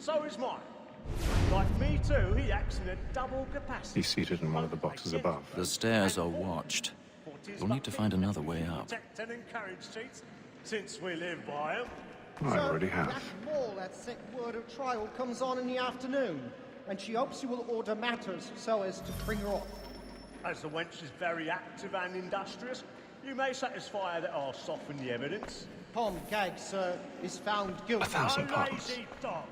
So is mine. Like me too, he acts in a double capacity. He's seated in one of the boxes above. The stairs are watched. We'll need to find another way up. Protect and encourage cheats, since we live by them. I already have. That Maul, that set word of trial comes on in the afternoon, and she hopes you will order matters so as to bring her off. As the wench is very active and industrious, you may satisfy her that I'll soften the evidence. Tom Gag, sir, is found guilty. 1,000 No pardons. lazy dog.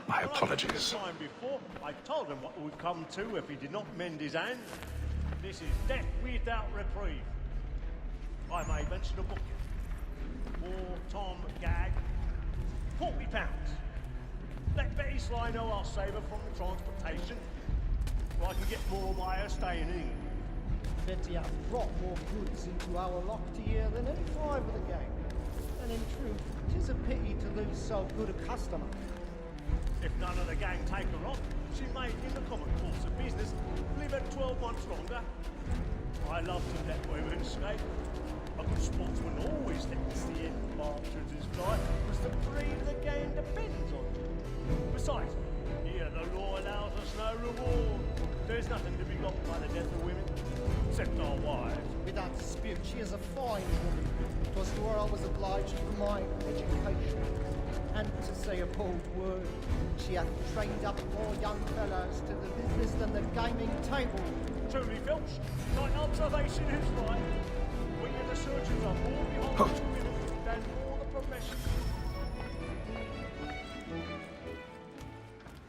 My apologies. Time before, I told him what would come to if he did not mend his hand. This is death without reprieve. I may mention a book. For Tom Gag, £40. Let Betty Sly know I'll save her from the transportation, or I can get more of my staying in England. Betty hath brought more goods into our locked here than any five of the gang. And in truth, 'tis a pity to lose so good a customer. If none of the gang take her on, she may, in the common course of business, live at 12 months longer. I love to let women escape. A good sportsman always lets the end partridges fly, because the breed of the game depends on it. Besides, here the law allows us no reward. There's nothing to be got by the death of women, except our wives. Without dispute, she is a fine woman. 'Twas to her I was obliged for my education. And to say a bold word, she hath trained up more young fellows to the business than the gaming table. Truly, Filch, thine observation is right. We in the surgeons are more beholden to women than all the profession.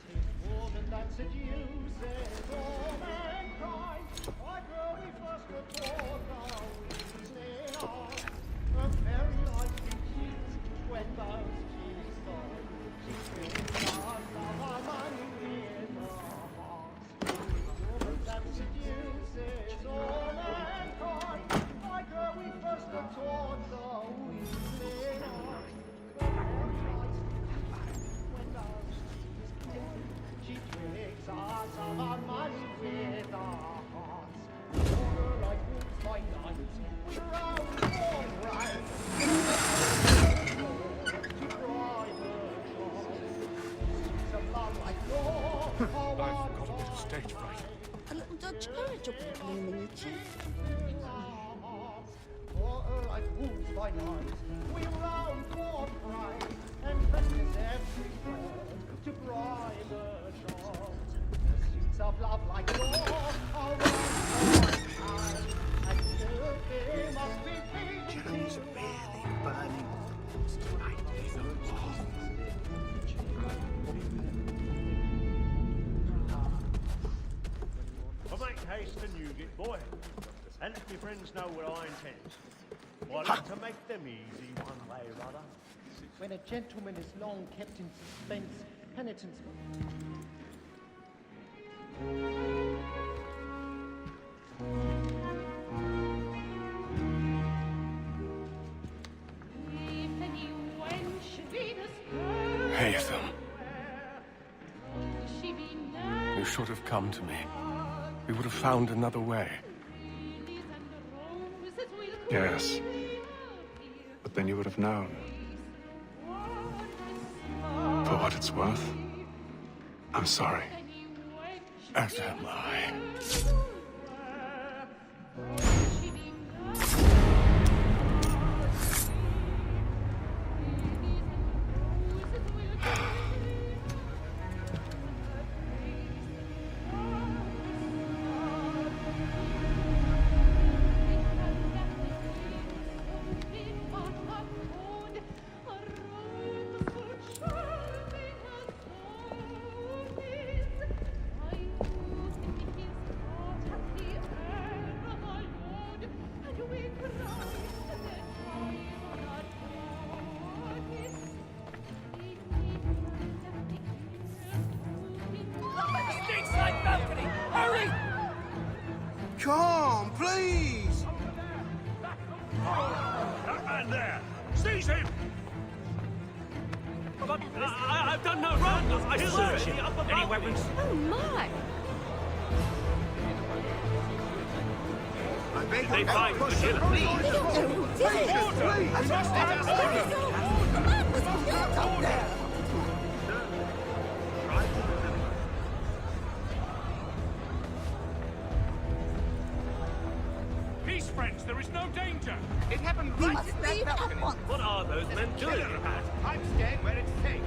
Tis woman that seduces all mankind. I grow we first adore thou is on. A very life in cheeks when those cheeks fall. She brings us of our money in our hearts. Woman that seduces all mankind. I grow we first adore thou is on. A very life when those cheeks fall. She tricks us of our money with our hearts. Order like wolves by night, we're out for right. To drive her she's a love like law. I've got a bit of stage fright. A little Dutch courage will put bloom in your cheek. Order like wolves by night, we're out for right. And precious everywhere to bribe her shore. Pursuits of love like law are right. And guilty must be paid. Johnny's really burning tonight. But make haste and Newgate, boy, and let your friends know what I intend. Well, I like to make them easy one way or other. When a gentleman is long kept in suspense, penitence. Haytham. You should have come to me. We would have found another way. Yes. But then you would have known. For what it's worth, I'm sorry. As am I. Come, please! That man there! Seize him! But I've done no wrong. I search him. Any weapons? Oh my! I beg They you, find the killer. We don't know who did it! please! The man was killed up there! there is no danger. It happened We right must in that leave balcony. at once. What are those men doing? Killer about. I'm staying where it's safe.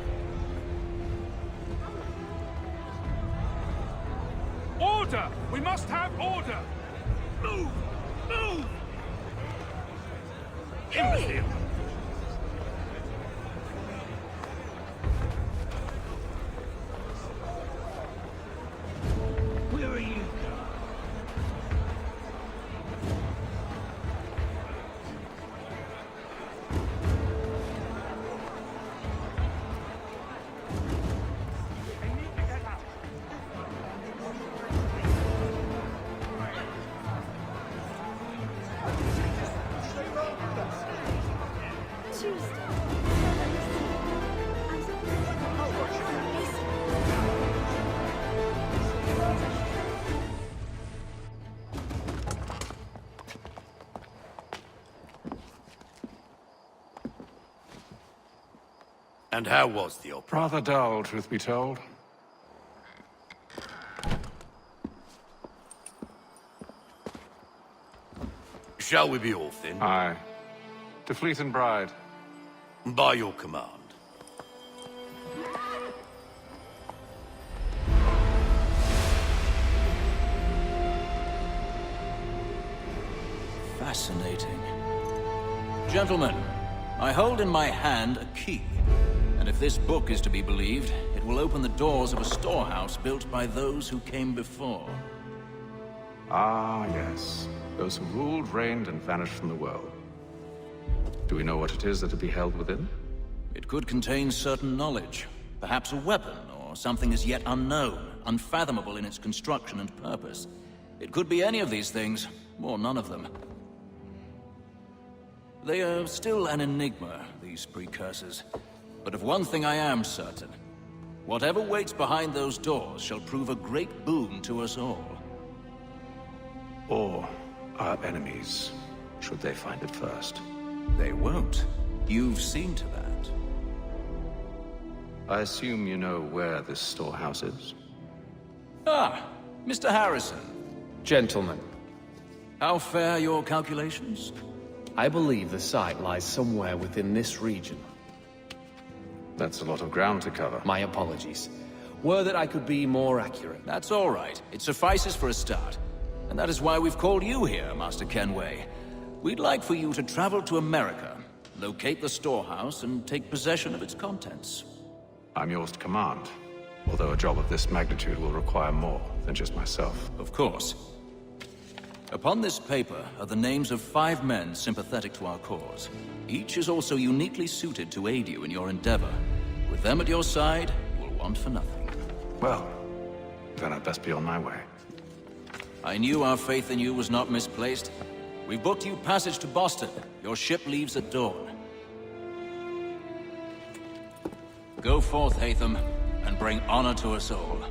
Order! We must have order! Move! Move! Imbecile! Where are you? And how was the opera? Rather dull, truth be told. Shall we be off then? Aye. To Fleet and Bride. By your command. Fascinating. Gentlemen, I hold in my hand a key. And if this book is to be believed, it will open the doors of a storehouse built by those who came before. Ah, yes. Those who ruled, reigned, and vanished from the world. Do we know what it is that to be held within? It could contain certain knowledge, perhaps a weapon, or something as yet unknown, unfathomable in its construction and purpose. It could be any of these things, or none of them. They are still an enigma, these precursors. But of one thing I am certain. Whatever waits behind those doors shall prove a great boon to us all. Or our enemies, should they find it first. They won't. You've seen to that. I assume you know where this storehouse is? Ah, Mr. Harrison. Gentlemen, How fare your calculations? I believe the site lies somewhere within this region. That's a lot of ground to cover. My apologies. Were that I could be more accurate. That's all right. It suffices for a start. And that is why we've called you here, Master Kenway. We'd like for you to travel to America, locate the storehouse, and take possession of its contents. I'm yours to command. Although a job of this magnitude will require more than just myself. Of course. Upon this paper are the names of 5 men sympathetic to our cause. Each is also uniquely suited to aid you in your endeavor. With them at your side, you will want for nothing. Well, then I'd best be on my way. I knew our faith in you was not misplaced. We've booked you passage to Boston. Your ship leaves at dawn. Go forth, Hatham, and bring honor to us all.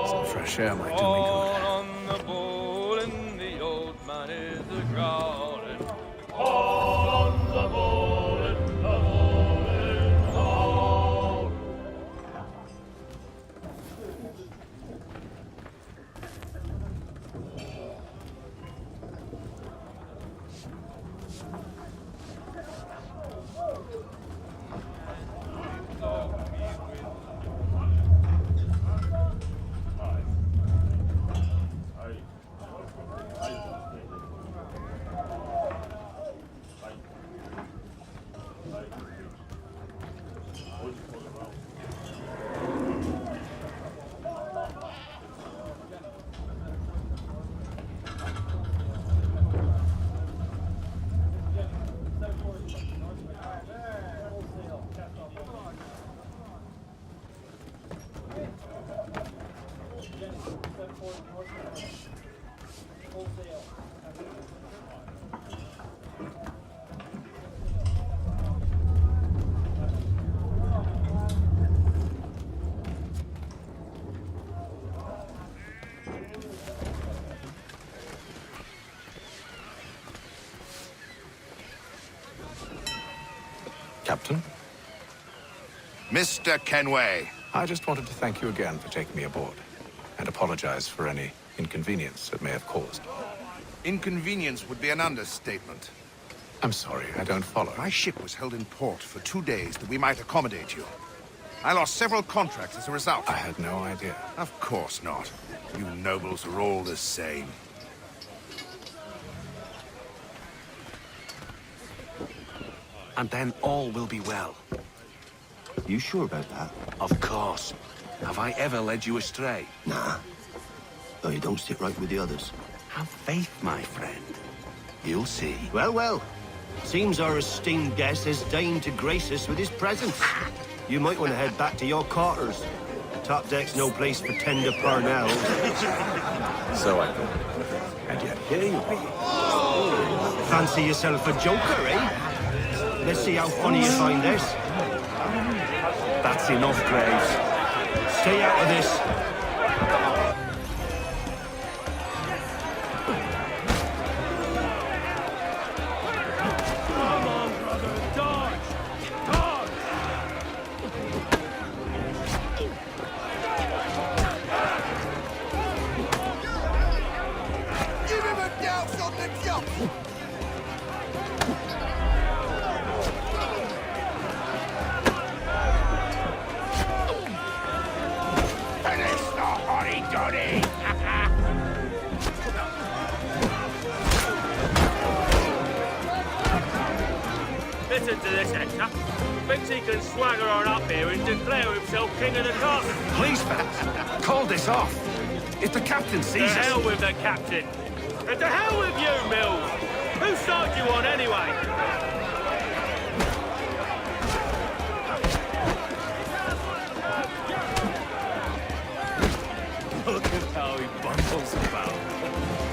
Some fresh air might do me good. On the bowl and the old man is a-growling. Captain, Mr. Kenway. I just wanted to thank you again for taking me aboard, and apologize for any inconvenience it may have caused. Inconvenience would be an understatement. I'm sorry, I don't follow. My ship was held in port for 2 days that we might accommodate you. I lost several contracts as a result. I had no idea. Of course not. You nobles are all the same. And then all will be well. You sure about that? Of course. Have I ever led you astray? Nah. Though you don't sit right with the others. Have faith, my friend. You'll see. Well, well. Seems our esteemed guest has deigned to grace us with his presence. You might want to head back to your quarters. Top deck's no place for tender parnells. So I thought. And yet here you are. Fancy yourself a joker, eh? Let's see how funny you find this. That's enough, Graves. Stay out of this. Come on, brother, dodge! Dodge! Give him a douse on the jump! Finish the hotty-toddy! Listen to this, Hector. Thinks he can swagger on up here and declare himself king of the castle. Please, Pat, call this off. If the captain To sees us... hell with the captain. And to hell with you, Mills. Whose side you on, anyway? Look at how he bundles about.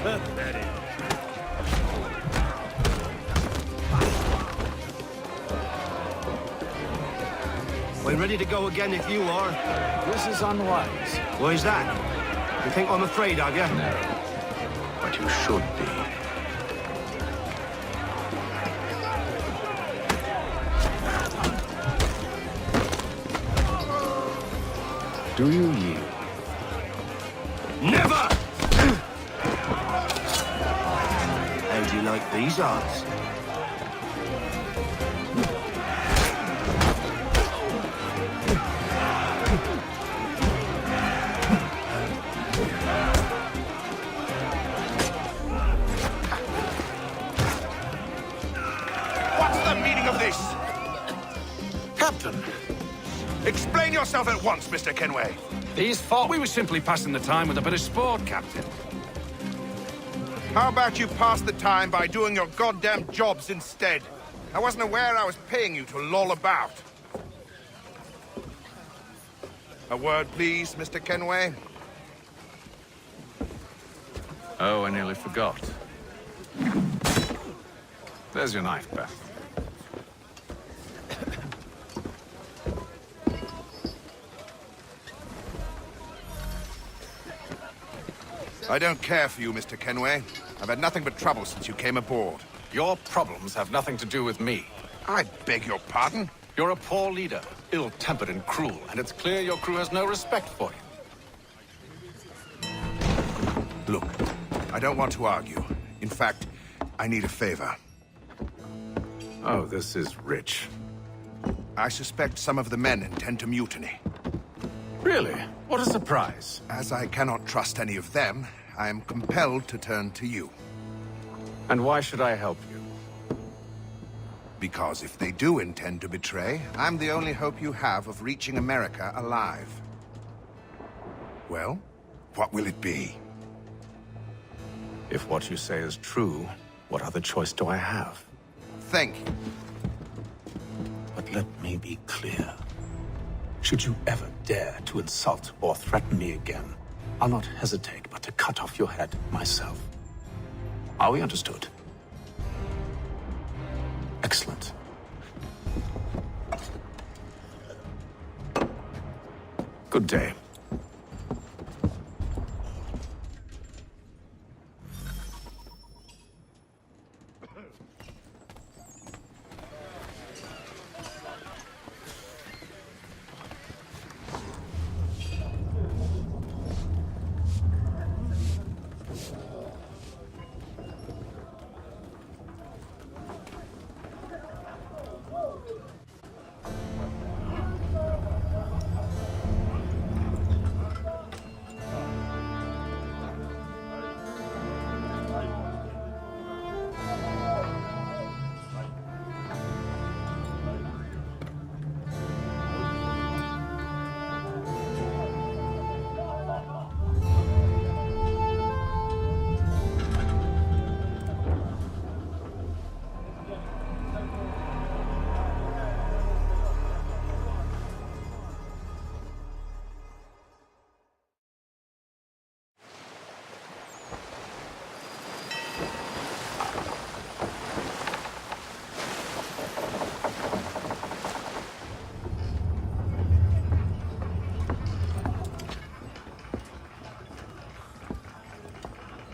Pathetic. We're ready to go again if you are. This is unwise. Why is that? You think I'm afraid of you? No. But you should be. Do you yield? Never! How do you like these odds? What's the meaning of this? Captain, Explain yourself at once, Mr. Kenway. these thought we were simply passing the time with a bit of sport, Captain. How about you pass the time by doing your goddamn jobs instead? I wasn't aware I was paying you to loll about. A word, please, Mr. Kenway. Oh, I nearly forgot. There's your knife, Beth. I don't care for you, Mr. Kenway. I've had nothing but trouble since you came aboard. Your problems have nothing to do with me. I beg your pardon? You're a poor leader, ill-tempered and cruel, and it's clear your crew has no respect for you. Look, I don't want to argue. In fact, I need a favor. Oh, this is rich. I suspect some of the men intend to mutiny. Really? What a surprise. As I cannot trust any of them, I am compelled to turn to you. And why should I help you? Because if they do intend to betray, I'm the only hope you have of reaching America alive. Well, what will it be? If what you say is true, what other choice do I have? Thank you. But let me be clear. Should you ever dare to insult or threaten me again, I'll not hesitate but to cut off your head myself. Are we understood? Excellent. Good day.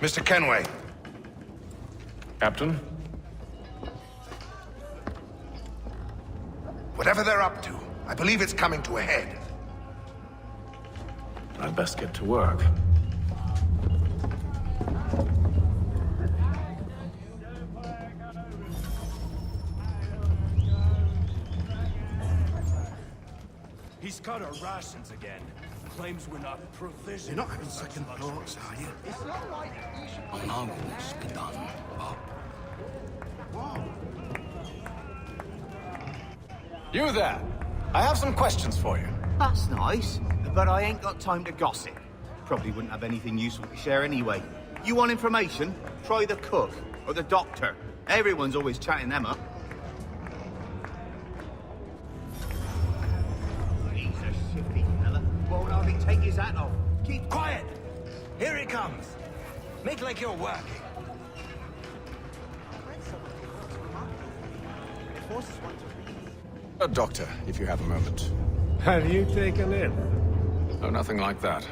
Mr. Kenway. Captain? Whatever they're up to, I believe it's coming to a head. I'd best get to work. He's cut our rations again. Claims we're not provisioned. You're not having second thoughts, are you? It's not like you should... How will this be done? You there! I have some questions for you. That's nice, but I ain't got time to gossip. Probably wouldn't have anything useful to share anyway. You want information? Try the cook or the doctor. Everyone's always chatting them up. He's a shifty fella. Won't hardly take his hat off. Keep quiet! Here he comes. Make like you're working. A doctor, if you have a moment. Have you taken in? Oh, nothing like that.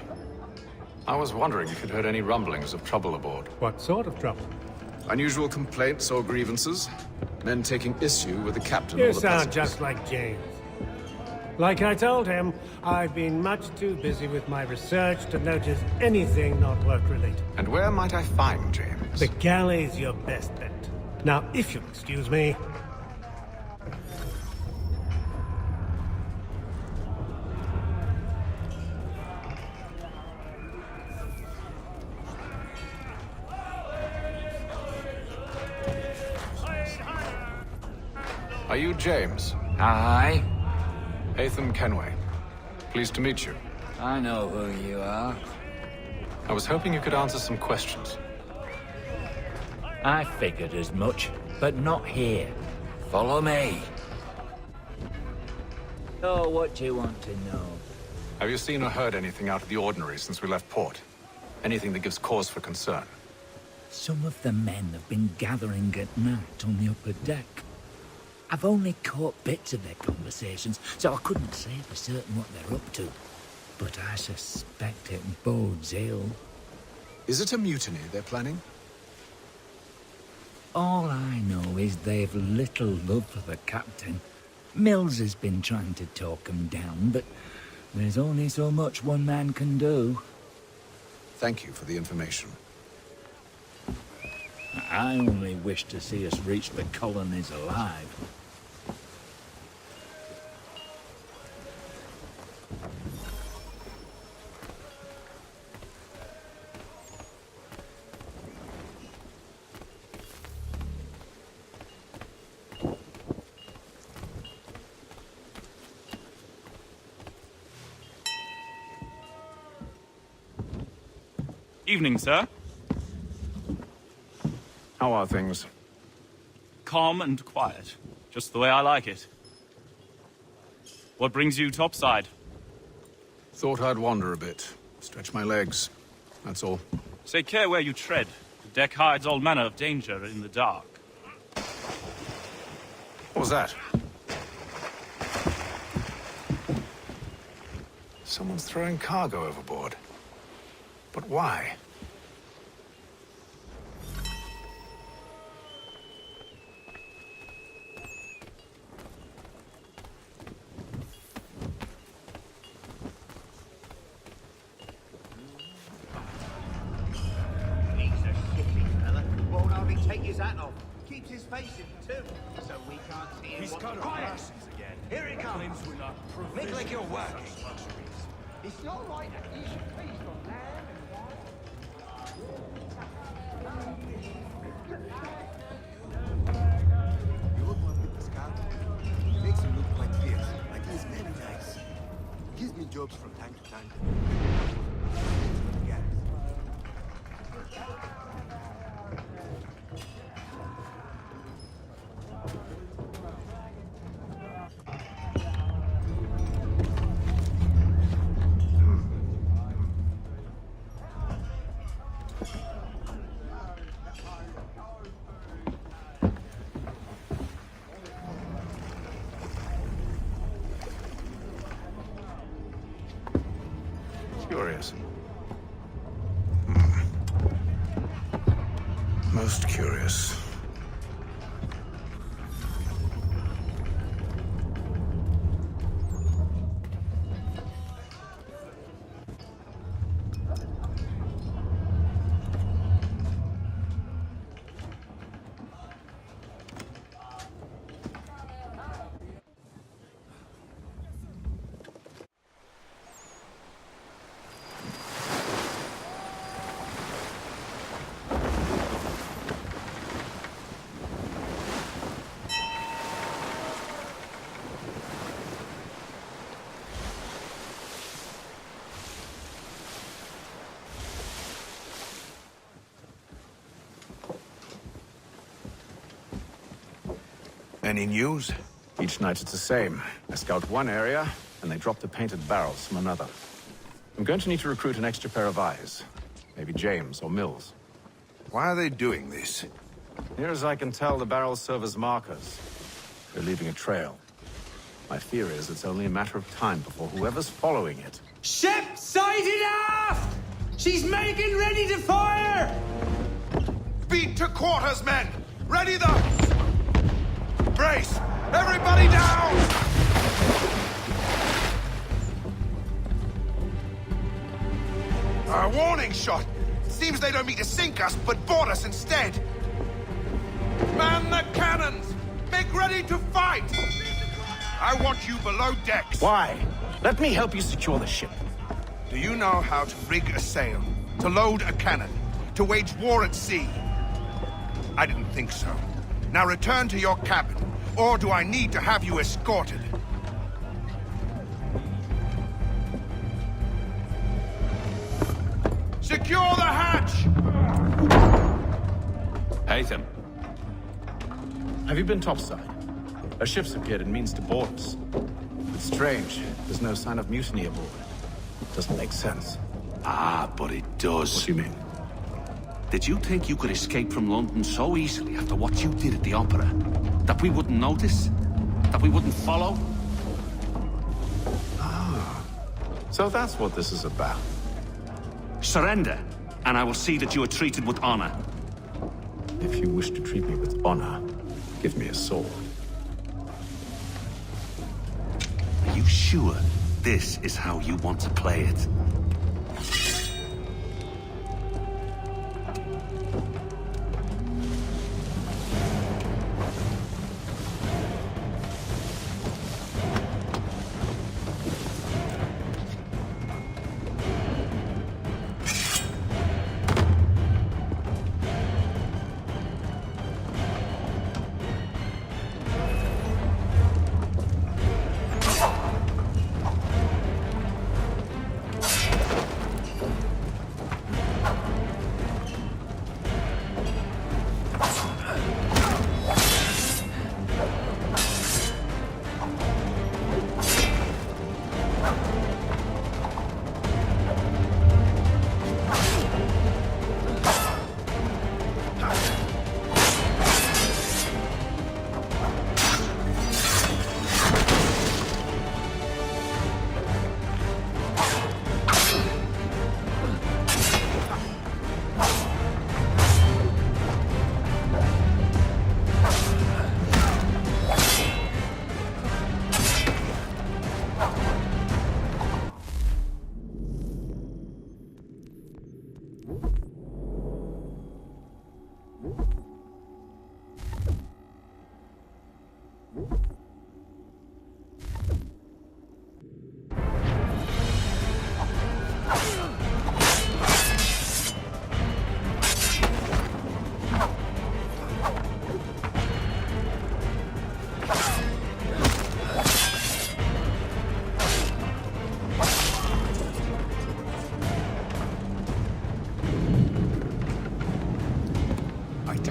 I was wondering if you'd heard any rumblings of trouble aboard. What sort of trouble? Unusual complaints or grievances? Men taking issue with the captain You or the sound passengers? just like James. Like I told him, I've been much too busy with my research to notice anything not work-related. And where might I find James? The galley's your best bet. Now, if you'll excuse me... Are you James? Aye. Haytham Kenway. Pleased to meet you. I know who you are. I was hoping you could answer some questions. I figured as much, but not here. Follow me. So, what do you want to know? Have you seen or heard anything out of the ordinary since we left port? Anything that gives cause for concern? Some of the men have been gathering at night on the upper deck. I've only caught bits of their conversations, so I couldn't say for certain what they're up to. But I suspect it bodes ill. Is it a mutiny they're planning? All I know is they've little love for the captain. Mills has been trying to talk him down, but there's only so much one man can do. Thank you for the information. I only wish to see us reach the colonies alive. Evening, sir. How are things? Calm and quiet. Just the way I like it. What brings you topside? Thought I'd wander a bit. Stretch my legs. that's all. Take care where you tread. The deck hides all manner of danger in the dark. What was that? Someone's throwing cargo overboard. But why? He's a shifty fella. Won't hardly take his hat off. Keeps his face in too, so we can't see him. He's got our rations again. Here he comes. Claims we're not Make like you're working. It's not right that you should feast on land and wine. You look one with the scout. Makes him look quite fierce. Like he's very nice. Gives me jobs from time to time. Yes. Curious. Most curious. Any news? Each night it's the same. I scout one area, and they drop the painted barrels from another. I'm going to need to recruit an extra pair of eyes. Maybe James or Mills. Why are they doing this? Near as I can tell, the barrels serve as markers. They're leaving a trail. My fear is it's only a matter of time before whoever's following it... Ship sighted aft! She's making ready to fire! Beat to quarters, men! Ready the... Brace! Everybody down! A warning shot! Seems they don't mean to sink us, but board us instead! Man the cannons! Make ready to fight! I want you below decks! Why? Let me help you secure the ship. Do you know how to rig a sail? To load a cannon? To wage war at sea? I didn't think so. Now return to your cabin, or do I need to have you escorted? Secure the hatch! Haytham. Have you been topside? A ship's appeared and means to board us. It's strange. There's no sign of mutiny aboard. Doesn't make sense. Ah, but it does. What do you mean? Did you think you could escape from London so easily after what you did at the Opera? That we wouldn't notice? That we wouldn't follow? Ah. So that's what this is about. Surrender, and I will see that you are treated with honor. If you wish to treat me with honor, give me a sword. Are you sure this is how you want to play it?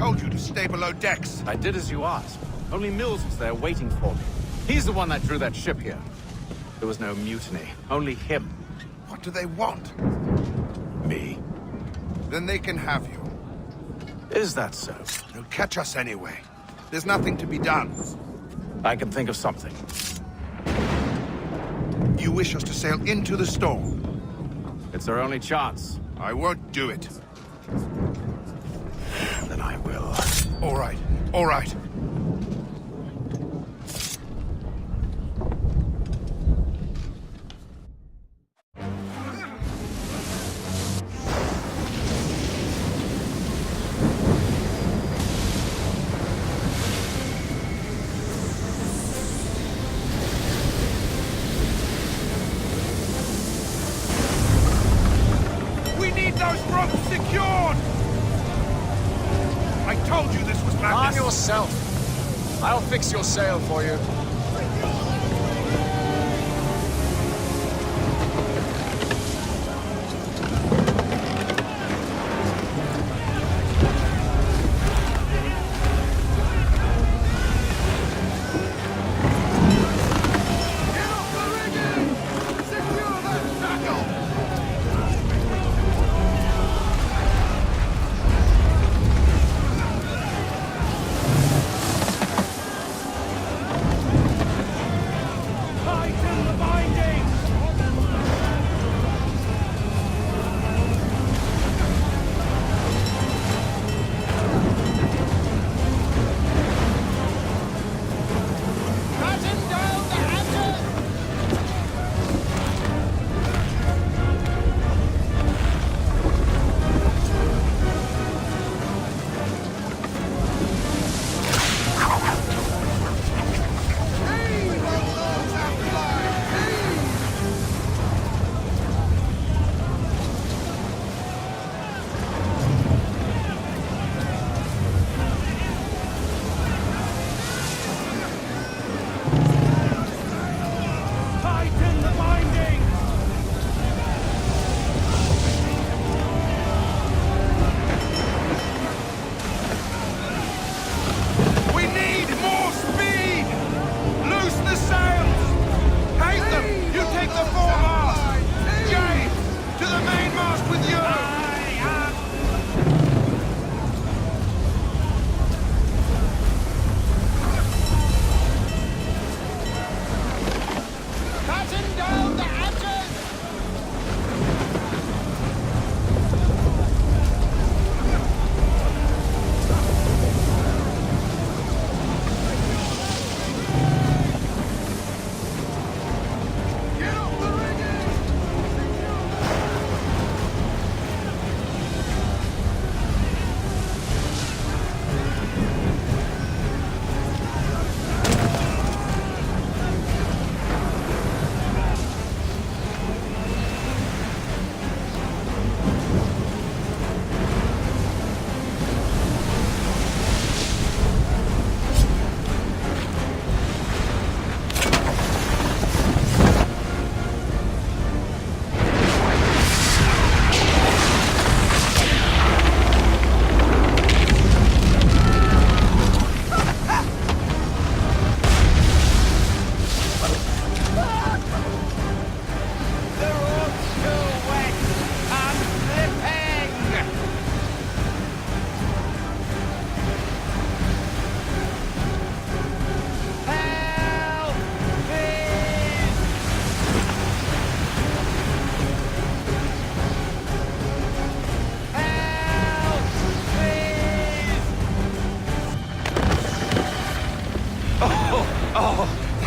told you to stay below decks. I did as you asked. Only Mills was there waiting for me. He's the one that drew that ship here. There was no mutiny, only him. What do they want? Me. Then they can have you. Is that so? They'll catch us anyway. There's nothing to be done. I can think of something. You wish us to sail into the storm? It's our only chance. I won't do it. Then I will. All right, all right. Those ropes secured! I told you this was madness. Arm yourself. I'll fix your sail for you.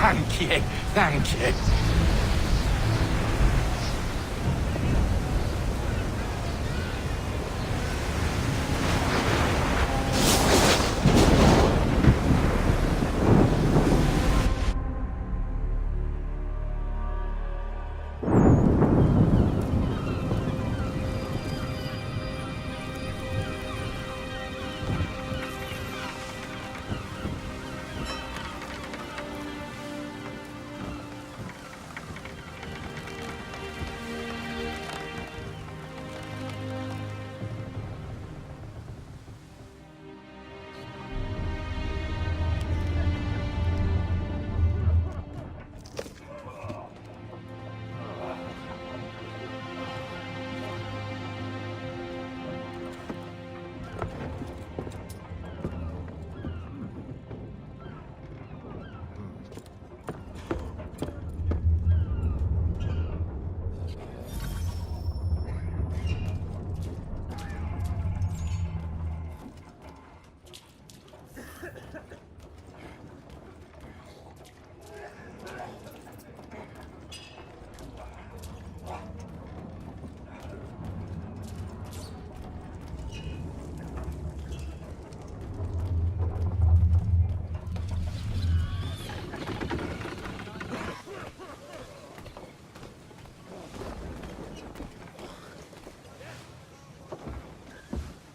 Thank you. Thank you.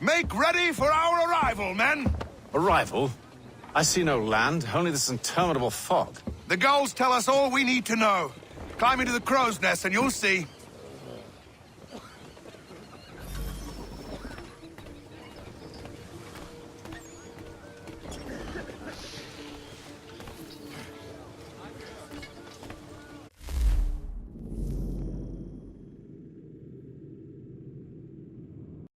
Make ready for our arrival, men! Arrival? I see no land, only this interminable fog. The gulls tell us all we need to know. Climb into the crow's nest and you'll see.